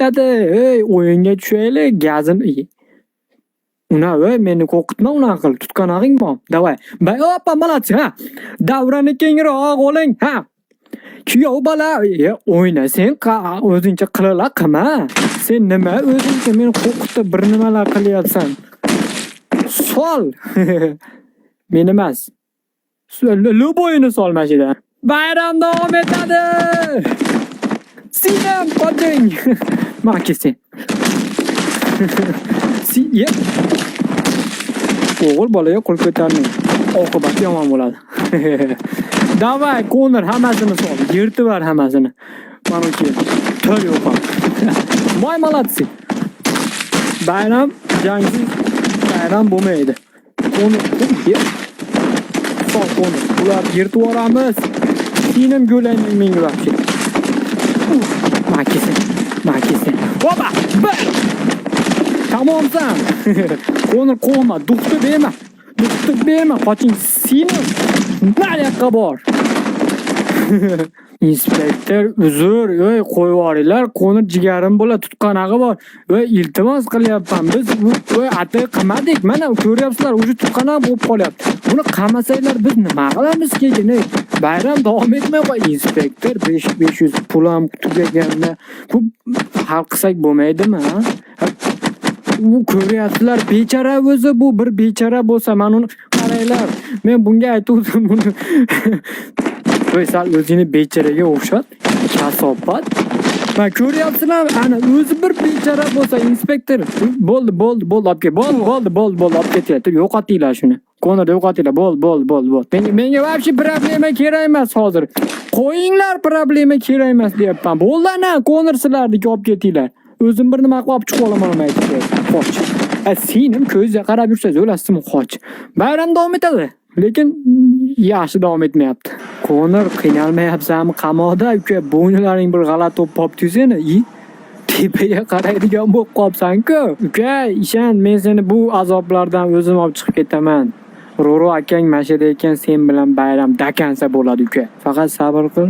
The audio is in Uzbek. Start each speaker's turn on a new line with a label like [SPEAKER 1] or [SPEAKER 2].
[SPEAKER 1] aytadi. Ey, o'yinga tushaylik, gazini. Una, ey, meni qo'rqitma unaqa qil. Tutqanog'ing bor. Davay. Oppa, молодцы, ha. Davrani kengroq oling, ha. Kuyov bola, o'yna sen, o'zingcha qilala qilma. Sen nima o'zingcha meni qo'rqitib bir nimalar qilyapsan? Sol. Men emas. Luboyini sol mashina. Bayram davom etadi. Sinem qoching. Makisi. O'g'il bolaga qo'l ko'tarmang. Oqibat yomon bo'ladi. Davay, Konor hammasini sol. Yirtib var hammasini. Mana ki. To'y yo'q. Moy молодцы. Bayram jangsiz bayram bo'lmaydi. Konor sol Konor. Ular yirtib yoramiz. Sinem go'layning menga vaqti. Makisi. Oba! Tamomsan. Konor qo'rqma, duxti berma. Qoching Sinem. Nariyoqqa bor. Inspektor, uzr, ey, qo'yib yuboringlar. Konor jigarim bo'la, tutqanog'i bor. Ey, iltimos qilyapman. Biz ey, atiq qilmadik. Mana ko'ryapsizlar, o'sha tutqanoq bo'lib qolyapti. Buni qamasanglar biz nima qilamiz keyin? Bayram davom etmay qo'y. Inspektor 500 pul ham tugaganda. Bu hal qilsak bo'lmaydimi, ha? U ko'ryapsizlar, bechara o'zi, bu bir bechara bo'lsa, men uni qaranglar. Men bunga aytdim buni. Voy, sal o'zini becharaga o'xshat. Kasobat. Men ko'ryapsizlar, ana o'zi bir bechara bo'lsa, inspektor, bo'ldi, olib ket. Bo'ldi, olib ketyapti. Yo'qotinglar shuni. Konor yo'qotinglar. Bo'ldi. Menga вообще problema kerak emas hozir. Qo'yinglar, problema kerak emas deyapman. Bo'ldi ana, Konor sizlarni olib ketinglar. O'zim bir nima qilib chiqib olaman aytdi. Qoch. Senim ko'zga qarab yursangiz o'lasizmi, qoch. Bayram davom etadi, lekin yaxshi davom etmayapti. Konor, qiynalmayapsanmi qamoqda? Uka, bo'yinlaring bir g'alati bo'lib seni. Tepaga qaraydigan bo'lib qolibsan-ku. Uka, ishon, men seni bu azoblardan o'zim olib chiqib ketaman. Roro akang mashina ekan, sen bilan bayram dakansa bo'ladi, uka. Faqat sabr qil.